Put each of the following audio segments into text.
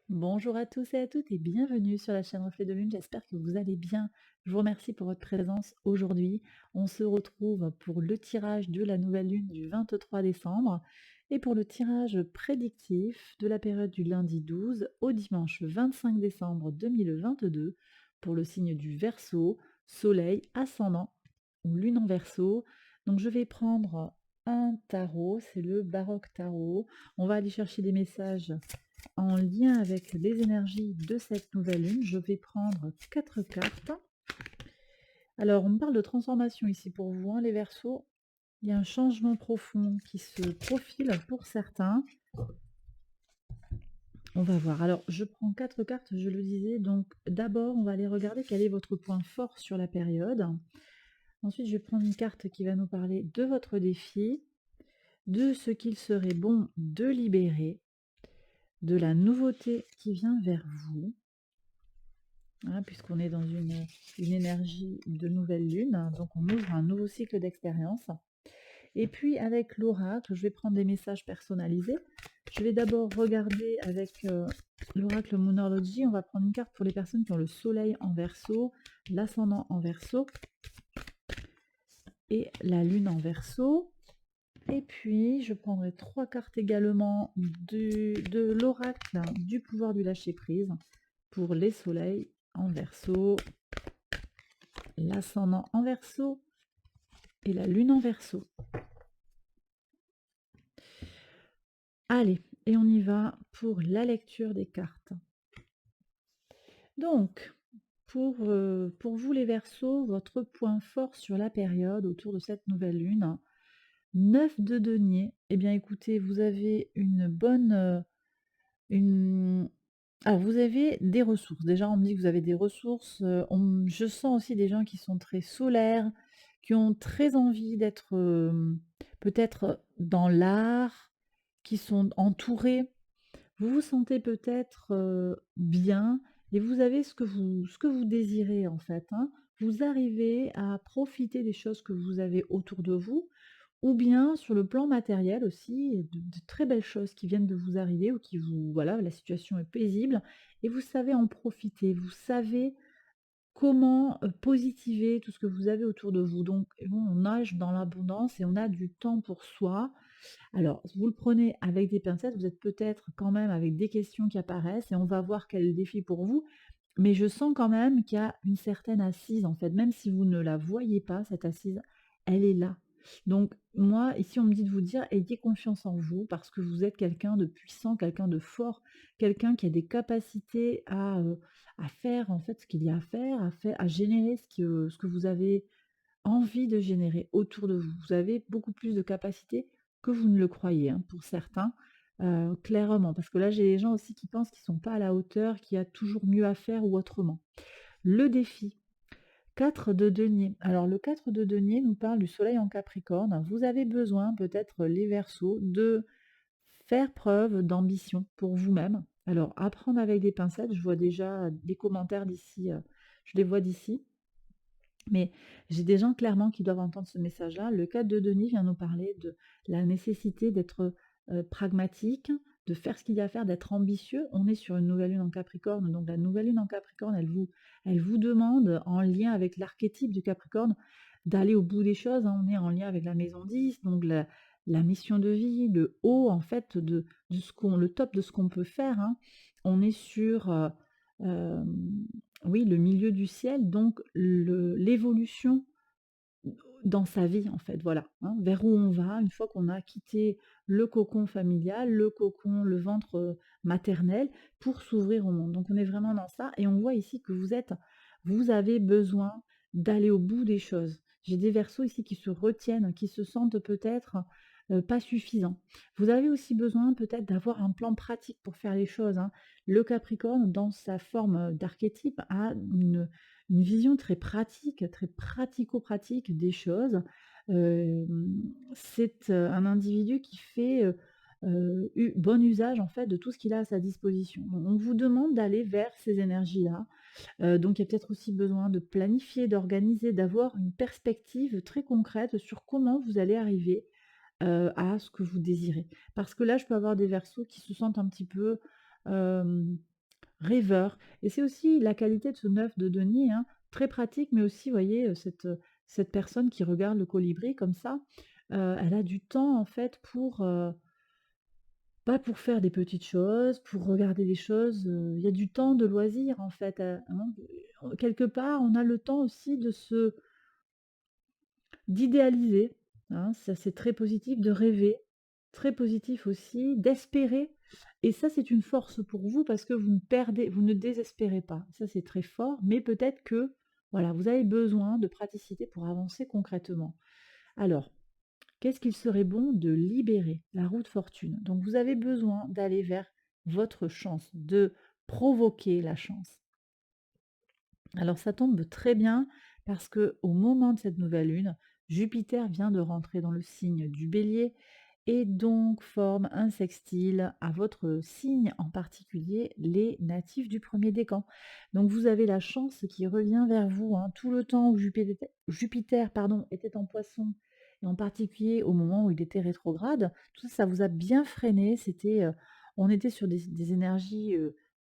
Bonjour à tous et à toutes et bienvenue sur la chaîne Reflet de Lune, j'espère que vous allez bien. Je vous remercie pour votre présence aujourd'hui. On se retrouve pour le tirage de la nouvelle lune du 23 décembre et pour le tirage prédictif de la période du lundi 12 au dimanche 25 décembre 2022 pour le signe du Verseau, Soleil, Ascendant ou Lune en Verseau. Donc je vais prendre un tarot, c'est le Baroque Tarot. On va aller chercher des messages en lien avec les énergies de cette nouvelle lune. Je vais prendre 4 cartes. Alors, on me parle de transformation ici pour vous, hein, les Verseaux. Il y a un changement profond qui se profile pour certains. On va voir. Alors, je prends 4 cartes, je le disais. Donc, d'abord, on va aller regarder quel est votre point fort sur la période. Ensuite, je vais prendre une carte qui va nous parler de votre défi, de ce qu'il serait bon de libérer, de la nouveauté qui vient vers vous. Hein, puisqu'on est dans une énergie de nouvelle lune, hein, donc on ouvre un nouveau cycle d'expérience. Et puis avec l'oracle, je vais prendre des messages personnalisés. Je vais d'abord regarder avec l'oracle Moonology. On va prendre une carte pour les personnes qui ont le soleil en Verseau, l'ascendant en Verseau et la lune en Verseau. Et puis je prendrai 3 cartes également de l'oracle du pouvoir du lâcher-prise pour les soleils en Verseau, l'ascendant en Verseau et la lune en Verseau. Allez, et on y va pour la lecture des cartes. Donc, pour vous les Verseaux, votre point fort sur la période autour de cette nouvelle lune, 9 de denier. Eh bien écoutez, vous avez une bonne... une... Alors vous avez des ressources. Déjà, on me dit que vous avez des ressources. Je sens aussi des gens qui sont très solaires, qui ont très envie d'être peut-être dans l'art, qui sont entourés. Vous vous sentez peut-être bien et vous avez ce que vous désirez en fait, hein. Vous arrivez à profiter des choses que vous avez autour de vous, ou bien sur le plan matériel aussi, de très belles choses qui viennent de vous arriver ou qui vous, voilà, la situation est paisible et vous savez en profiter. Vous savez comment, positiver tout ce que vous avez autour de vous. Donc bon, on nage dans l'abondance et on a du temps pour soi. Alors, vous le prenez avec des pincettes, vous êtes peut-être quand même avec des questions qui apparaissent et on va voir quel est le défi pour vous. Mais je sens quand même qu'il y a une certaine assise, en fait, même si vous ne la voyez pas, cette assise, elle est là. Donc, moi, ici, on me dit de vous dire, ayez confiance en vous, parce que vous êtes quelqu'un de puissant, quelqu'un de fort, quelqu'un qui a des capacités à faire, en fait, ce qu'il y a à générer ce que vous avez envie de générer autour de vous. Vous avez beaucoup plus de capacités que vous ne le croyez, hein, pour certains, clairement. Parce que là, j'ai des gens aussi qui pensent qu'ils ne sont pas à la hauteur, qu'il y a toujours mieux à faire ou autrement. Le défi, 4 de denier. Alors le 4 de denier nous parle du soleil en Capricorne. Vous avez besoin, peut-être les Verseaux, de faire preuve d'ambition pour vous-même. Alors apprendre avec des pincettes, je vois déjà des commentaires d'ici, je les vois d'ici. Mais j'ai des gens clairement qui doivent entendre ce message-là. Le cas de Denis vient nous parler de la nécessité d'être pragmatique, de faire ce qu'il y a à faire, d'être ambitieux. On est sur une nouvelle lune en Capricorne, donc la nouvelle lune en Capricorne, elle vous demande, en lien avec l'archétype du Capricorne, d'aller au bout des choses, hein. On est en lien avec la maison 10, donc la mission de vie, le haut en fait le top de ce qu'on peut faire, hein. On est sur oui, le milieu du ciel, donc l'évolution dans sa vie, en fait, voilà, hein, vers où on va une fois qu'on a quitté le cocon familial, le cocon, le ventre maternel, pour s'ouvrir au monde. Donc on est vraiment dans ça, et on voit ici que vous avez besoin d'aller au bout des choses. J'ai des Verseaux ici qui se retiennent, qui se sentent peut-être pas suffisants. Vous avez aussi besoin peut-être d'avoir un plan pratique pour faire les choses, hein. Le Capricorne, dans sa forme d'archétype, a une vision très pratique, très pratico-pratique des choses. C'est un individu qui fait bon usage en fait de tout ce qu'il a à sa disposition. On vous demande d'aller vers ces énergies-là. Donc il y a peut-être aussi besoin de planifier, d'organiser, d'avoir une perspective très concrète sur comment vous allez arriver à ce que vous désirez. Parce que là, je peux avoir des Verseaux qui se sentent un petit peu rêveur. Et c'est aussi la qualité de ce 9 de denier, hein, très pratique, mais aussi, vous voyez, cette personne qui regarde le colibri comme ça, elle a du temps en fait pour, bah, pour faire des petites choses, pour regarder des choses, il y a du temps de loisir en fait, hein. Quelque part, on a le temps aussi d'idéaliser, hein, ça c'est très positif, de rêver, très positif aussi, d'espérer et ça c'est une force pour vous parce que vous ne désespérez pas. Ça c'est très fort, mais peut-être que, voilà, vous avez besoin de praticité pour avancer concrètement. Alors, qu'est-ce qu'il serait bon de libérer? La roue de fortune. Donc vous avez besoin d'aller vers votre chance, de provoquer la chance. Alors ça tombe très bien parce que au moment de cette nouvelle lune, Jupiter vient de rentrer dans le signe du Bélier et donc forme un sextile à votre signe, en particulier les natifs du premier décan. Donc vous avez la chance qui revient vers vous, hein, tout le temps où Jupiter, pardon, était en Poisson et en particulier au moment où il était rétrograde. Tout ça, ça vous a bien freiné. On était sur des énergies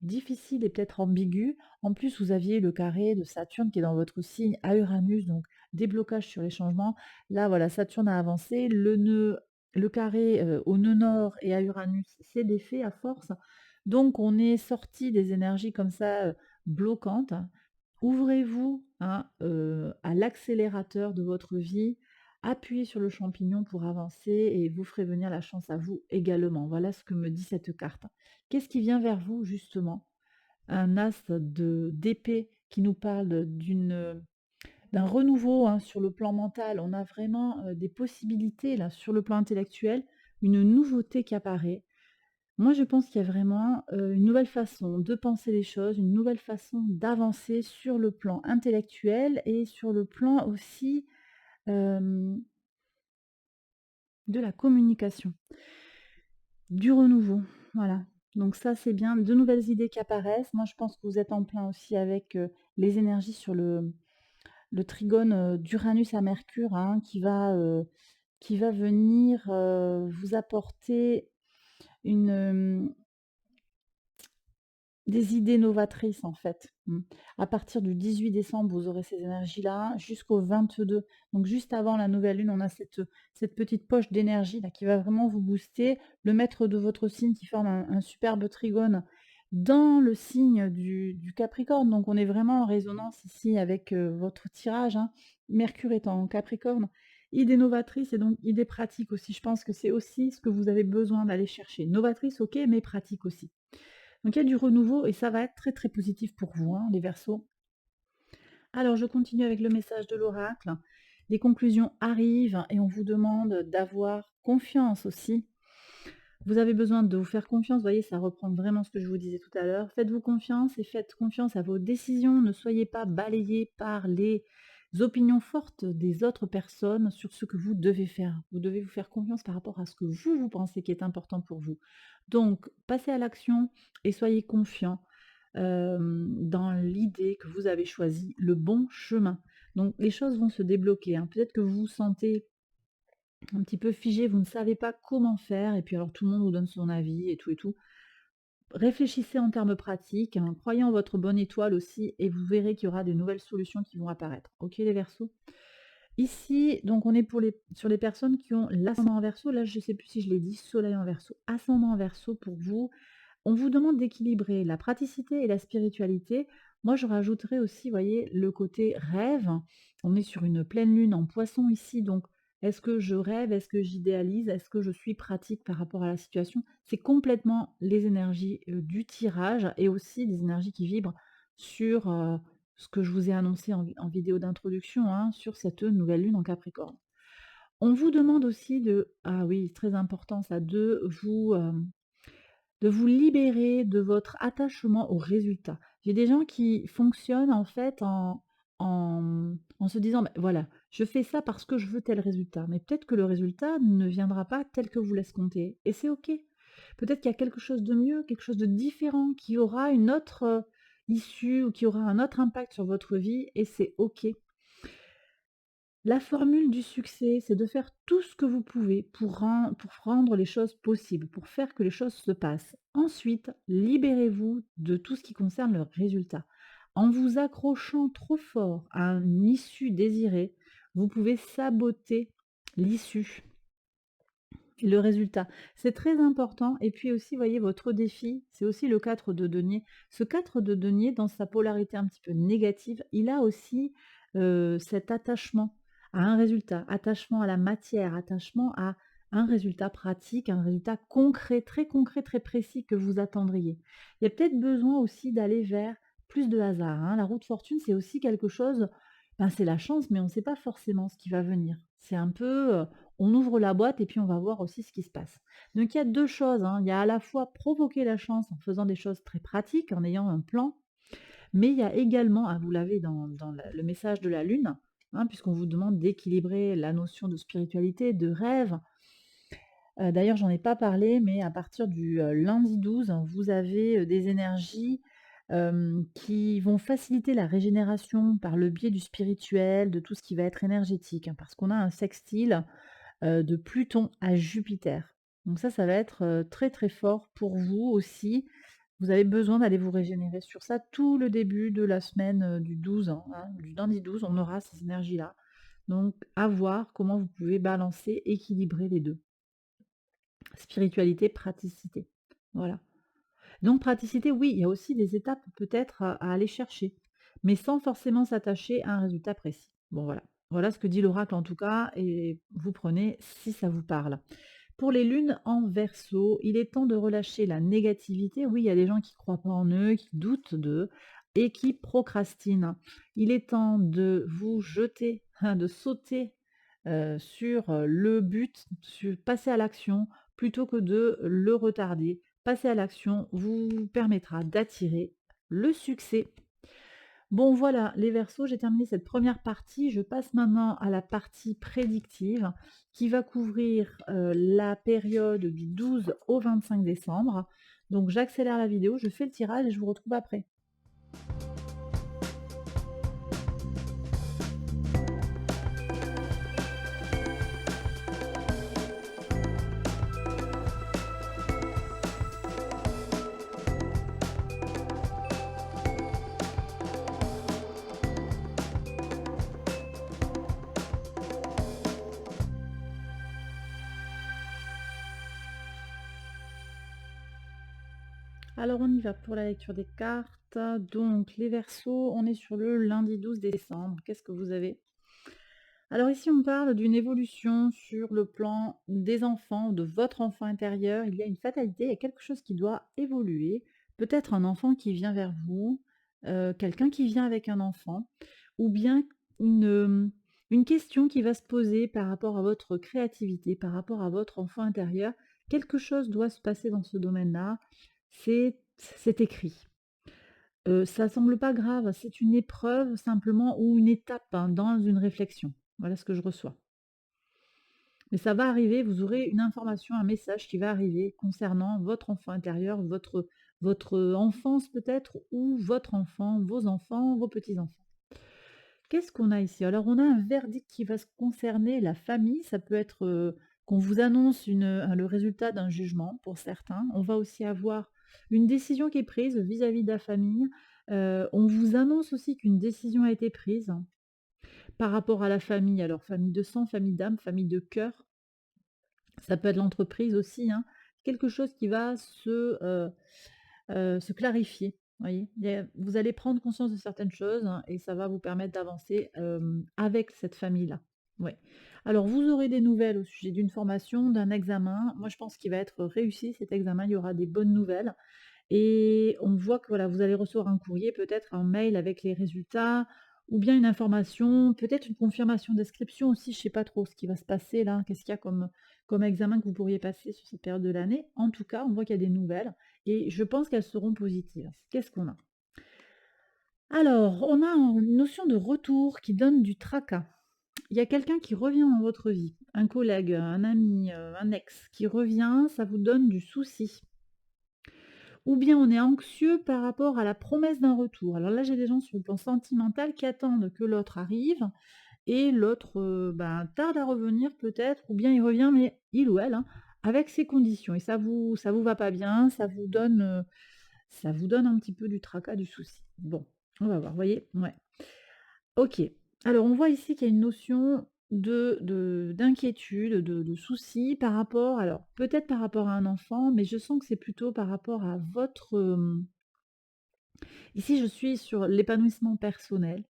difficiles et peut-être ambiguës. En plus, vous aviez le carré de Saturne qui est dans votre signe à Uranus, donc déblocage sur les changements. Là, voilà, Saturne a avancé. Le carré au nœud nord et à Uranus s'est défait à force. Donc, on est sorti des énergies comme ça bloquantes. Ouvrez-vous, hein, à l'accélérateur de votre vie. Appuyez sur le champignon pour avancer et vous ferez venir la chance à vous également. Voilà ce que me dit cette carte. Qu'est-ce qui vient vers vous justement? Un as d'épée qui nous parle d'un renouveau, hein, sur le plan mental. On a vraiment des possibilités là sur le plan intellectuel, une nouveauté qui apparaît. Moi, je pense qu'il y a vraiment une nouvelle façon de penser les choses, une nouvelle façon d'avancer sur le plan intellectuel et sur le plan aussi euh, de la communication. Du renouveau, voilà. Donc ça, c'est bien. De nouvelles idées qui apparaissent. Moi, je pense que vous êtes en plein aussi avec les énergies sur le trigone d'Uranus à Mercure, hein, qui va venir vous apporter une, des idées novatrices en fait. À partir du 18 décembre, vous aurez ces énergies-là jusqu'au 22. Donc juste avant la nouvelle lune, on a cette petite poche d'énergie là qui va vraiment vous booster. Le maître de votre signe qui forme un superbe trigone dans le signe du Capricorne. Donc on est vraiment en résonance ici avec votre tirage, hein. Mercure est en Capricorne. Idée novatrice et donc idée pratique aussi. Je pense que c'est aussi ce que vous avez besoin d'aller chercher. Novatrice, ok, mais pratique aussi. Donc il y a du renouveau et ça va être très très positif pour vous, hein, les Verseaux. Alors je continue avec le message de l'oracle. Les conclusions arrivent et on vous demande d'avoir confiance aussi. Vous avez besoin de vous faire confiance, vous voyez, ça reprend vraiment ce que je vous disais tout à l'heure. Faites-vous confiance et faites confiance à vos décisions. Ne soyez pas balayés par les opinions fortes des autres personnes sur ce que vous devez faire. Vous devez vous faire confiance par rapport à ce que vous pensez qui est important pour vous. Donc, passez à l'action et soyez confiants dans l'idée que vous avez choisi le bon chemin. Donc, les choses vont se débloquer, hein. Peut-être que vous vous sentez un petit peu figé, vous ne savez pas comment faire, et puis alors tout le monde vous donne son avis et tout et tout. Réfléchissez en termes pratiques, hein, croyez en votre bonne étoile aussi, et vous verrez qu'il y aura des nouvelles solutions qui vont apparaître. Ok les Verseaux? Ici, donc on est sur les personnes qui ont l'ascendant en Verseau. Là, je ne sais plus si je l'ai dit, soleil en Verseau, ascendant en Verseau pour vous. On vous demande d'équilibrer la praticité et la spiritualité. Moi, je rajouterais aussi, vous voyez, le côté rêve. On est sur une pleine lune en Poisson ici, donc est-ce que je rêve? Est-ce que j'idéalise? Est-ce que je suis pratique par rapport à la situation? C'est complètement les énergies du tirage et aussi des énergies qui vibrent sur ce que je vous ai annoncé en vidéo d'introduction, hein, sur cette nouvelle lune en Capricorne. On vous demande aussi ah oui, très important ça, de vous libérer de votre attachement au résultat. J'ai des gens qui fonctionnent en fait en se disant: «Bah, voilà, je fais ça parce que je veux tel résultat». Mais peut-être que le résultat ne viendra pas tel que vous l'escomptez et c'est OK. Peut-être qu'il y a quelque chose de mieux, quelque chose de différent, qui aura une autre, issue ou qui aura un autre impact sur votre vie et c'est OK. La formule du succès, c'est de faire tout ce que vous pouvez pour rendre les choses possibles, pour faire que les choses se passent. Ensuite, libérez-vous de tout ce qui concerne le résultat. En vous accrochant trop fort à une issue désirée, vous pouvez saboter l'issue et le résultat. C'est très important. Et puis aussi, voyez, votre défi, c'est aussi le 4 de denier. Ce 4 de denier, dans sa polarité un petit peu négative, il a aussi cet attachement à un résultat, attachement à la matière, attachement à un résultat pratique, un résultat concret, très précis que vous attendriez. Il y a peut-être besoin aussi d'aller vers plus de hasard, hein. La roue de fortune, c'est aussi quelque chose, ben, c'est la chance, mais on ne sait pas forcément ce qui va venir. C'est un peu, on ouvre la boîte et puis on va voir aussi ce qui se passe. Donc il y a 2 choses, hein. Il y a à la fois provoquer la chance en faisant des choses très pratiques, en ayant un plan, mais il y a également, ah, vous l'avez dans le message de la lune, hein, puisqu'on vous demande d'équilibrer la notion de spiritualité, de rêve. D'ailleurs, j'en ai pas parlé, mais à partir du, lundi 12, vous avez, des énergies, qui vont faciliter la régénération par le biais du spirituel, de tout ce qui va être énergétique, hein, parce qu'on a un sextile de Pluton à Jupiter. Donc ça va être, très, très fort pour vous aussi. Vous avez besoin d'aller vous régénérer sur ça tout le début de la semaine, du 12, hein, du lundi 12, on aura ces énergies-là. Donc à voir comment vous pouvez balancer, équilibrer les 2. Spiritualité, praticité. Voilà. Donc praticité, oui, il y a aussi des étapes peut-être à aller chercher, mais sans forcément s'attacher à un résultat précis. Bon voilà. Voilà ce que dit l'oracle en tout cas, et vous prenez si ça vous parle. Pour les lunes en Verseau, il est temps de relâcher la négativité. Oui, il y a des gens qui ne croient pas en eux, qui doutent d'eux et qui procrastinent. Il est temps de vous jeter, hein, de sauter sur le but, passer à l'action plutôt que de le retarder. Passer à l'action vous permettra d'attirer le succès. Bon voilà, les Verseaux, j'ai terminé cette première partie. Je passe maintenant à la partie prédictive qui va couvrir la période du 12 au 25 décembre. Donc j'accélère la vidéo, je fais le tirage et je vous retrouve après. Alors on y va pour la lecture des cartes. Donc les Verseaux, on est sur le lundi 12 décembre. Qu'est-ce que vous avez? Alors ici, on parle d'une évolution sur le plan des enfants, de votre enfant intérieur. Il y a une fatalité, il y a quelque chose qui doit évoluer. Peut-être un enfant qui vient vers vous, quelqu'un qui vient avec un enfant, ou bien une, une question qui va se poser par rapport à votre créativité, par rapport à votre enfant intérieur. Quelque chose doit se passer dans ce domaine-là. C'est écrit. Ça semble pas grave, c'est une épreuve simplement ou une étape, hein, dans une réflexion. Voilà ce que je reçois. Mais ça va arriver, vous aurez une information, un message qui va arriver concernant votre enfant intérieur, votre enfance peut-être, ou votre enfant, vos petits-enfants. Qu'est-ce qu'on a ici? Alors on a un verdict qui va se concerner la famille, ça peut être, qu'on vous annonce le résultat d'un jugement pour certains. On va aussi avoir une décision qui est prise vis-à-vis de la famille. On vous annonce aussi qu'une décision a été prise par rapport à la famille. Alors famille de sang, famille d'âme, famille de cœur, ça peut être l'entreprise aussi, hein. Quelque chose qui va se clarifier, voyez? Vous allez prendre conscience de certaines choses, hein, et ça va vous permettre d'avancer, avec cette famille-là. Ouais. Alors vous aurez des nouvelles au sujet d'une formation, d'un examen. Moi, je pense qu'il va être réussi cet examen, il y aura des bonnes nouvelles et on voit que, voilà, vous allez recevoir un courrier, peut-être un mail avec les résultats ou bien une information, peut-être une confirmation d'inscription aussi, je ne sais pas trop ce qui va se passer là. Qu'est-ce qu'il y a comme examen que vous pourriez passer sur cette période de l'année? En tout cas, on voit qu'il y a des nouvelles et je pense qu'elles seront positives. Qu'est-ce qu'on a? Alors, on a une notion de retour qui donne du tracas. Il y a quelqu'un qui revient dans votre vie, un collègue, un ami, un ex qui revient, ça vous donne du souci. Ou bien on est anxieux par rapport à la promesse d'un retour. Alors là, j'ai des gens sur le plan sentimental qui attendent que l'autre arrive et l'autre, tarde à revenir peut-être ou bien il revient mais il ou elle, hein, avec ses conditions et ça vous va pas bien, ça vous donne un petit peu du tracas, du souci. Bon, on va voir, vous voyez? Ouais. OK. Alors on voit ici qu'il y a une notion d'inquiétude, de souci par rapport alors peut-être par rapport à un enfant, mais je sens que c'est plutôt par rapport à votre, ici je suis sur l'épanouissement personnel.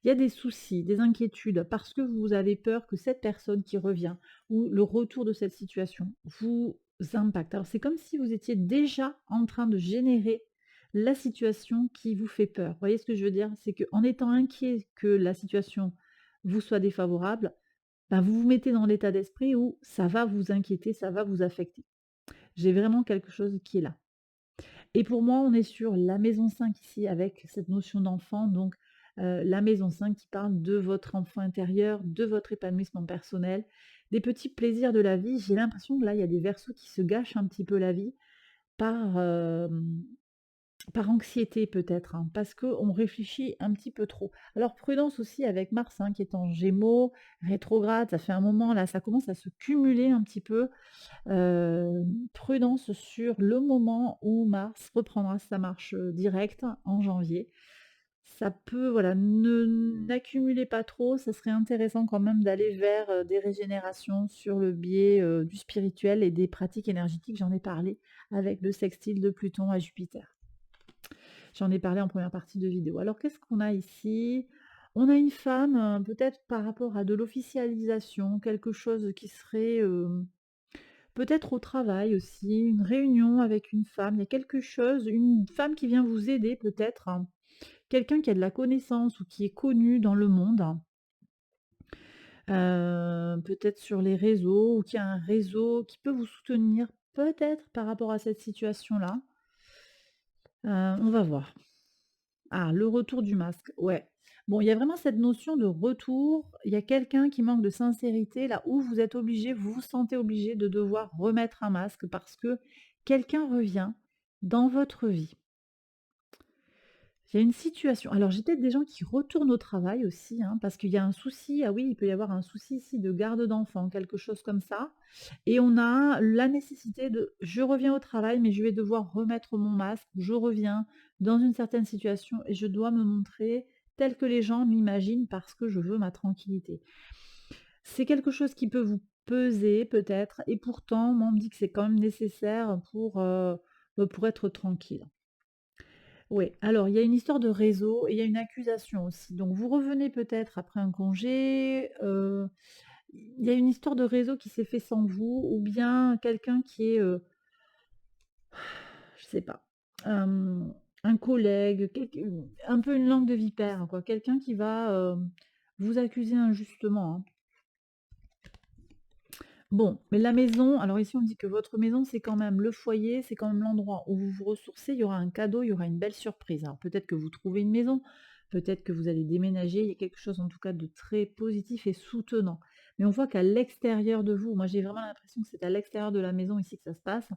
Il y a des soucis, des inquiétudes parce que vous avez peur que cette personne qui revient ou le retour de cette situation vous impacte. Alors c'est comme si vous étiez déjà en train de générer la situation qui vous fait peur. Vous voyez ce que je veux dire? C'est qu'en étant inquiet que la situation vous soit défavorable, vous vous mettez dans l'état d'esprit où ça va vous inquiéter, ça va vous affecter. J'ai vraiment quelque chose qui est là. Et pour moi, on est sur la maison 5 ici avec cette notion d'enfant, donc la maison 5 qui parle de votre enfant intérieur, de votre épanouissement personnel, des petits plaisirs de la vie. J'ai l'impression que là, il y a des versos qui se gâchent un petit peu la vie par, par anxiété peut-être, hein, parce qu'on réfléchit un petit peu trop. Alors prudence aussi avec Mars, hein, qui est en Gémeaux, rétrograde, ça fait un moment là, ça commence à se cumuler un petit peu. Prudence sur le moment où Mars reprendra sa marche, directe en janvier. Ça peut voilà, ne n'accumulez pas trop, ça serait intéressant quand même d'aller vers, des régénérations sur le biais, du spirituel et des pratiques énergétiques. J'en ai parlé avec le sextile de Pluton à Jupiter. J'en ai parlé en première partie de vidéo. Alors qu'est-ce qu'on a ici? On a une femme, peut-être par rapport à de l'officialisation, quelque chose qui serait, peut-être au travail aussi, une réunion avec une femme, il y a quelque chose, une femme qui vient vous aider peut-être, hein. Quelqu'un qui a de la connaissance ou qui est connu dans le monde, peut-être sur les réseaux ou qui a un réseau qui peut vous soutenir peut-être par rapport à cette situation-là. On va voir. Ah, le retour du masque, ouais. Bon, il y a vraiment cette notion de retour. Il y a quelqu'un qui manque de sincérité, là où vous êtes obligé, vous vous sentez obligé de devoir remettre un masque parce que quelqu'un revient dans votre vie. Il y a une situation. Alors, j'ai peut-être des gens qui retournent au travail aussi, hein, parce qu'il y a un souci. Ah oui, il peut y avoir un souci ici de garde d'enfant, quelque chose comme ça. Et on a la nécessité de je reviens au travail, mais je vais devoir remettre mon masque. Je reviens dans une certaine situation et je dois me montrer tel que les gens m'imaginent parce que je veux ma tranquillité. C'est quelque chose qui peut vous peser peut-être, et pourtant, moi, on me dit que c'est quand même nécessaire pour être tranquille. Oui, alors il y a une histoire de réseau et il y a une accusation aussi. Donc vous revenez peut-être après un congé, il y a une histoire de réseau qui s'est fait sans vous ou bien quelqu'un qui est, je sais pas, un collègue, un peu une langue de vipère quoi, quelqu'un qui va, vous accuser injustement, hein. Bon, mais la maison, alors ici on dit que votre maison, c'est quand même le foyer, c'est quand même l'endroit où vous vous ressourcez, il y aura un cadeau, il y aura une belle surprise. Alors peut-être que vous trouvez une maison, peut-être que vous allez déménager, il y a quelque chose en tout cas de très positif et soutenant. Mais on voit qu'à l'extérieur de vous, moi j'ai vraiment l'impression que c'est à l'extérieur de la maison ici que ça se passe,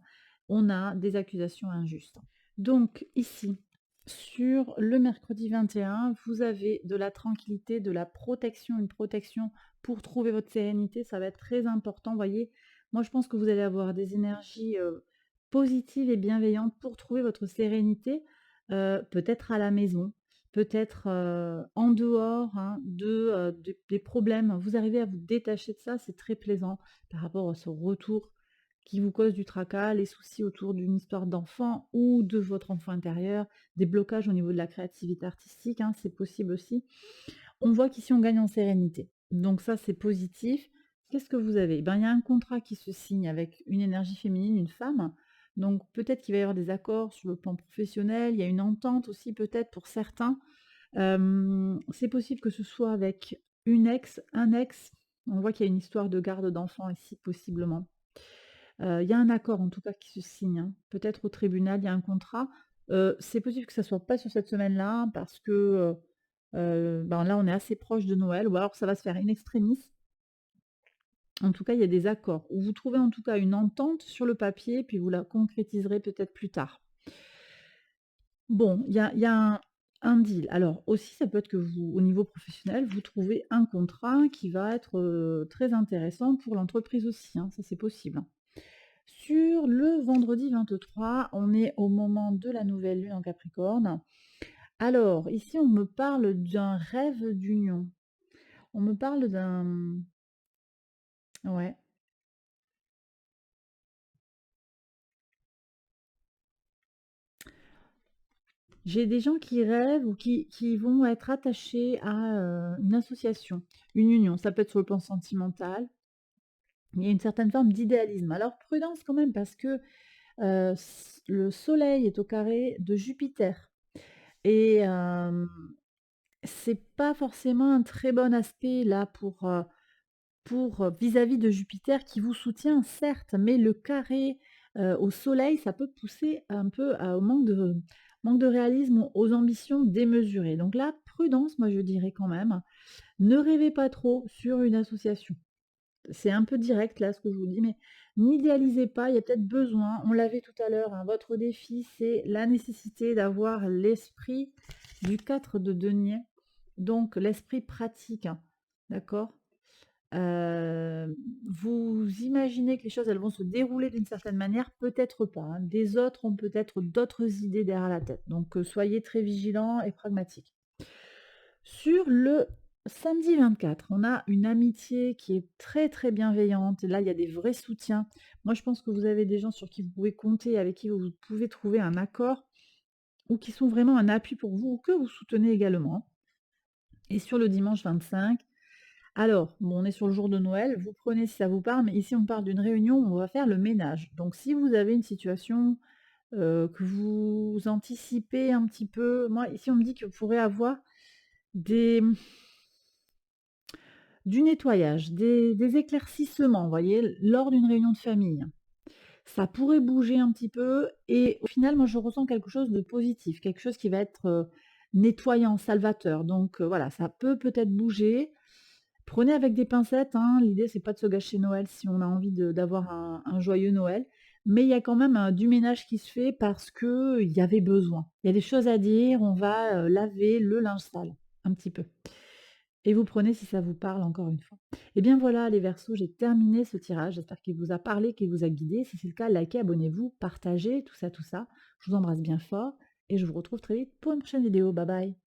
on a des accusations injustes. Donc ici, sur le mercredi 21, vous avez de la tranquillité, de la protection, une protection pour trouver votre sérénité, ça va être très important. Vous voyez, moi je pense que vous allez avoir des énergies positives et bienveillantes pour trouver votre sérénité, peut-être à la maison, peut-être en dehors hein, des problèmes. Vous arrivez à vous détacher de ça, c'est très plaisant par rapport à ce retour qui vous cause du tracas, les soucis autour d'une histoire d'enfant ou de votre enfant intérieur, des blocages au niveau de la créativité artistique, hein, c'est possible aussi. On voit qu'ici on gagne en sérénité. Donc ça, c'est positif. Qu'est-ce que vous avez? Ben, il y a un contrat qui se signe avec une énergie féminine, une femme. Donc peut-être qu'il va y avoir des accords sur le plan professionnel, il y a une entente aussi peut-être pour certains. C'est possible que ce soit avec une ex, un ex. On voit qu'il y a une histoire de garde d'enfant ici, possiblement. Il y a un accord en tout cas qui se signe, hein. Peut-être au tribunal, il y a un contrat. C'est possible que ça soit pas sur cette semaine-là parce que, là, on est assez proche de Noël ou alors ça va se faire in extremis. En tout cas, il y a des accords où vous trouvez en tout cas une entente sur le papier, puis vous la concrétiserez peut-être plus tard. Bon, il y a Un deal. Alors aussi, ça peut être que vous au niveau professionnel, vous trouvez un contrat qui va être, très intéressant pour l'entreprise aussi, hein, ça c'est possible, hein. Sur le vendredi 23, on est au moment de la nouvelle lune en Capricorne. Alors ici, on me parle d'un rêve d'union. On me parle d'un ouais. J'ai des gens qui rêvent ou qui vont être attachés à, une association, une union. Ça peut être sur le plan sentimental. Il y a une certaine forme d'idéalisme. Alors prudence quand même parce que, le soleil est au carré de Jupiter et c'est pas forcément un très bon aspect là pour vis-à-vis de Jupiter qui vous soutient certes, mais le carré, au soleil, ça peut pousser un peu au manque de réalisme, aux ambitions démesurées. Donc là, prudence, moi je dirais quand même. Ne rêvez pas trop sur une association. C'est un peu direct là ce que je vous dis, mais n'idéalisez pas, il y a peut-être besoin, on l'avait tout à l'heure, hein, votre défi, c'est la nécessité d'avoir l'esprit du 4 de denier, donc l'esprit pratique, hein, d'accord? Vous imaginez que les choses, elles vont se dérouler d'une certaine manière? Peut-être pas, hein. Des autres ont peut-être d'autres idées derrière la tête, donc soyez très vigilants et pragmatiques. Sur le samedi 24, on a une amitié qui est très, très bienveillante. Là, il y a des vrais soutiens. Moi, je pense que vous avez des gens sur qui vous pouvez compter, avec qui vous pouvez trouver un accord ou qui sont vraiment un appui pour vous ou que vous soutenez également. Et sur le dimanche 25, alors, bon, on est sur le jour de Noël, vous prenez si ça vous parle, mais ici on parle d'une réunion où on va faire le ménage. Donc si vous avez une situation, que vous anticipez un petit peu, moi ici on me dit que vous pourrez avoir des du nettoyage, des éclaircissements, vous voyez? Lors d'une réunion de famille. Ça pourrait bouger un petit peu et au final, moi je ressens quelque chose de positif, quelque chose qui va être, nettoyant, salvateur. Donc, voilà, ça peut peut-être bouger. Prenez avec des pincettes, hein, l'idée c'est pas de se gâcher Noël si on a envie d'avoir un joyeux Noël, mais il y a quand même, du ménage qui se fait parce que il y avait besoin. Il y a des choses à dire, on va, laver le linge sale, un petit peu. Et vous prenez si ça vous parle encore une fois. Et bien voilà les Verseaux, j'ai terminé ce tirage. J'espère qu'il vous a parlé, qu'il vous a guidé. Si c'est le cas, likez, abonnez-vous, partagez, tout ça, tout ça. Je vous embrasse bien fort et je vous retrouve très vite pour une prochaine vidéo. Bye bye.